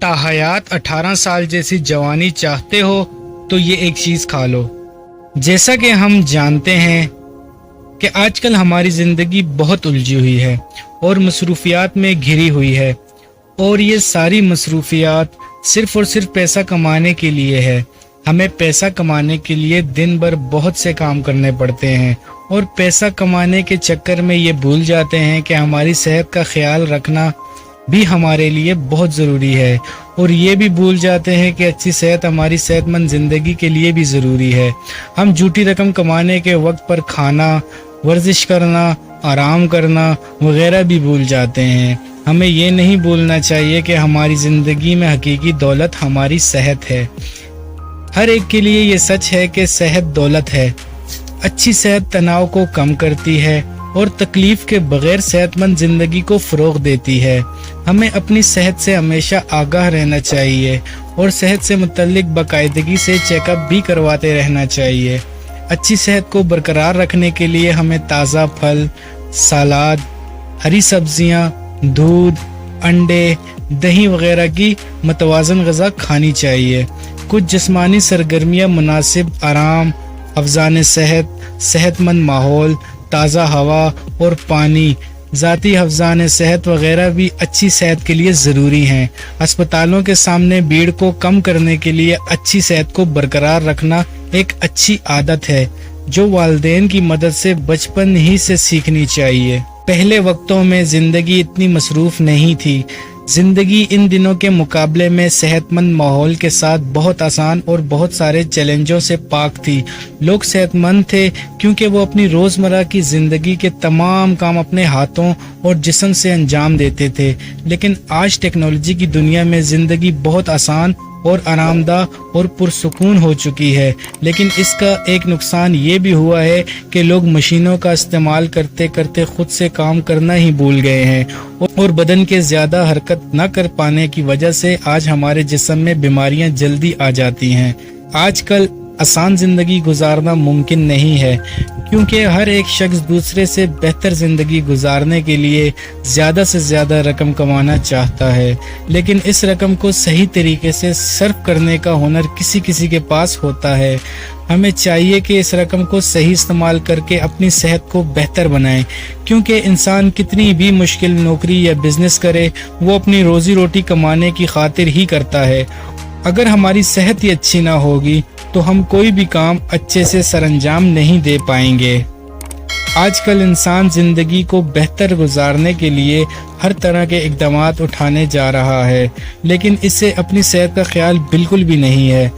ताहयात 18 साल जैसी जवानी चाहते हो तो ये एक चीज़ खा लो। जैसा कि हम जानते हैं कि आजकल हमारी ज़िंदगी बहुत उलझी हुई है और मसरूफियात में घिरी हुई है, और ये सारी मसरूफियात सिर्फ़ और सिर्फ पैसा कमाने के लिए है। हमें पैसा कमाने के लिए दिन भर बहुत से काम करने पड़ते हैं, और पैसा कमाने के चक्कर में ये भूल जाते हैं कि हमारी सेहत का ख्याल रखना भी हमारे लिए बहुत ज़रूरी है, और ये भी भूल जाते हैं कि अच्छी सेहत हमारी सेहतमंद ज़िंदगी के लिए भी ज़रूरी है। हम झूठी रकम कमाने के वक्त पर खाना, वर्जिश करना, आराम करना वगैरह भी भूल जाते हैं। हमें ये नहीं भूलना चाहिए कि हमारी ज़िंदगी में हकीकी दौलत हमारी सेहत है। हर एक के लिए ये सच है कि सेहत दौलत है। अच्छी सेहत तनाव को कम करती है और तकलीफ के बगैर सेहतमंद ज़िंदगी को फ़रोग़ देती है। हमें अपनी सेहत से हमेशा आगाह रहना चाहिए और सेहत से मुतल्लिक बाकायदगी से चेकअप भी करवाते रहना चाहिए। अच्छी सेहत को बरकरार रखने के लिए हमें ताज़ा फल, सलाद, हरी सब्जियां, दूध, अंडे, दही वगैरह की मतवाज़न ग़िज़ा खानी चाहिए। कुछ जिस्मानी सरगर्मियाँ मुनासिब आराम, अफ़ज़ान सेहत, सेहतमंद माहौल, ताज़ा हवा और पानी, ज़ाती अफ़ज़ान सेहत वगैरह भी अच्छी सेहत के लिए ज़रूरी हैं। अस्पतालों के सामने भीड़ को कम करने के लिए अच्छी सेहत को बरकरार रखना एक अच्छी आदत है जो वालिदैन की मदद से बचपन ही से सीखनी चाहिए। पहले वक्तों में ज़िंदगी इतनी मसरूफ़ नहीं थी। ज़िंदगी इन दिनों के मुकाबले में सेहतमंद माहौल के साथ बहुत आसान और बहुत सारे चैलेंजों से पाक थी। लोग सेहतमंद थे क्योंकि वो अपनी रोज़मर्रा की ज़िंदगी के तमाम काम अपने हाथों और जिस्म से अंजाम देते थे। लेकिन आज टेक्नोलॉजी की दुनिया में ज़िंदगी बहुत आसान और आरामदाह और पुरसुकून हो चुकी है, लेकिन इसका एक नुकसान ये भी हुआ है कि लोग मशीनों का इस्तेमाल करते करते खुद से काम करना ही भूल गए हैं, और बदन के ज़्यादा हरकत न कर पाने की वजह से आज हमारे जिस्म में बीमारियां जल्दी आ जाती हैं। आजकल आसान ज़िंदगी गुजारना मुमकिन नहीं है क्योंकि हर एक शख्स दूसरे से बेहतर ज़िंदगी गुजारने के लिए ज़्यादा से ज़्यादा रकम कमाना चाहता है, लेकिन इस रकम को सही तरीके से सर्फ करने का हुनर किसी किसी के पास होता है। हमें चाहिए कि इस रकम को सही इस्तेमाल करके अपनी सेहत को बेहतर बनाएं, क्योंकि इंसान कितनी भी मुश्किल नौकरी या बिजनेस करे वो अपनी रोज़ी रोटी कमाने की खातिर ही करता है। अगर हमारी सेहत ही अच्छी ना होगी तो हम कोई भी काम अच्छे से सरअंजाम नहीं दे पाएंगे। आजकल इंसान ज़िंदगी को बेहतर गुजारने के लिए हर तरह के इक़दामात उठाने जा रहा है, लेकिन इससे अपनी सेहत का ख्याल बिल्कुल भी नहीं है।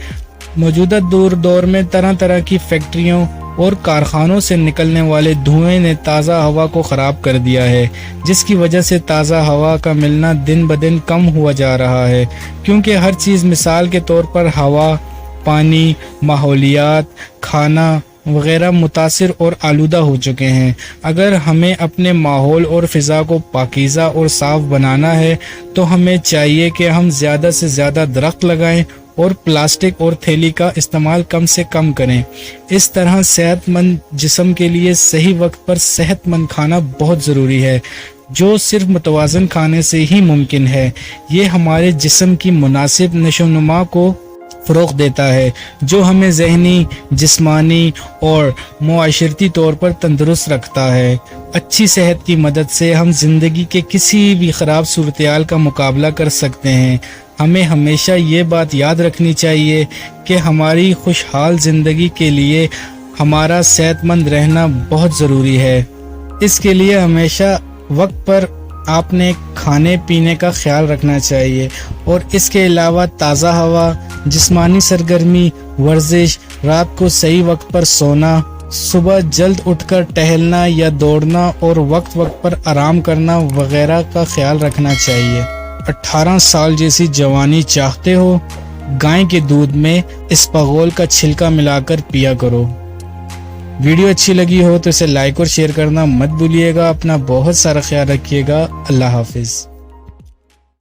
मौजूदा दौर में तरह तरह की फैक्ट्रियों और कारखानों से निकलने वाले धुएं ने ताज़ा हवा को ख़राब कर दिया है, जिसकी वजह से ताज़ा हवा का मिलना दिन ब दिन कम हुआ जा रहा है, क्योंकि हर चीज़, मिसाल के तौर पर हवा, पानी, माहौलियात, खाना वगैरह मुतासिर और आलूदा हो चुके हैं। अगर हमें अपने माहौल और फ़िज़ा को पाकीज़ा और साफ़ बनाना है तो हमें चाहिए कि हम ज़्यादा से ज़्यादा दरख्त लगाएं और प्लास्टिक और थैली का इस्तेमाल कम से कम करें। इस तरह सेहतमंद जिस्म के लिए सही वक्त पर सेहतमंद खाना बहुत ज़रूरी है, जो सिर्फ मुतवाज़न खाने से ही मुमकिन है। ये हमारे जिस्म की मुनासिब नशोनुमा को फ़रोग़ देता है, जो हमें ज़हनी, जिस्मानी और मुआशरती तौर पर तंदुरुस्त रखता है। अच्छी सेहत की मदद से हम ज़िंदगी के किसी भी ख़राब सूरत-ए-हाल का मुकाबला कर सकते हैं। हमें हमेशा ये बात याद रखनी चाहिए कि हमारी खुशहाल ज़िंदगी के लिए हमारा सेहतमंद रहना बहुत ज़रूरी है। इसके लिए हमेशा वक्त पर आपने खाने पीने का ख्याल रखना चाहिए, और इसके अलावा ताज़ा हवा, जिस्मानी सरगर्मी, वर्जिश, रात को सही वक्त पर सोना, सुबह जल्द उठकर टहलना या दौड़ना और वक्त वक्त पर आराम करना वगैरह का ख्याल रखना चाहिए। 18 साल जैसी जवानी चाहते हो, गाय के दूध में इस्पागोल का छिलका मिलाकर पिया करो। वीडियो अच्छी लगी हो तो इसे लाइक और शेयर करना मत भूलिएगा। अपना बहुत सारा ख्याल रखिएगा। अल्लाह हाफिज़।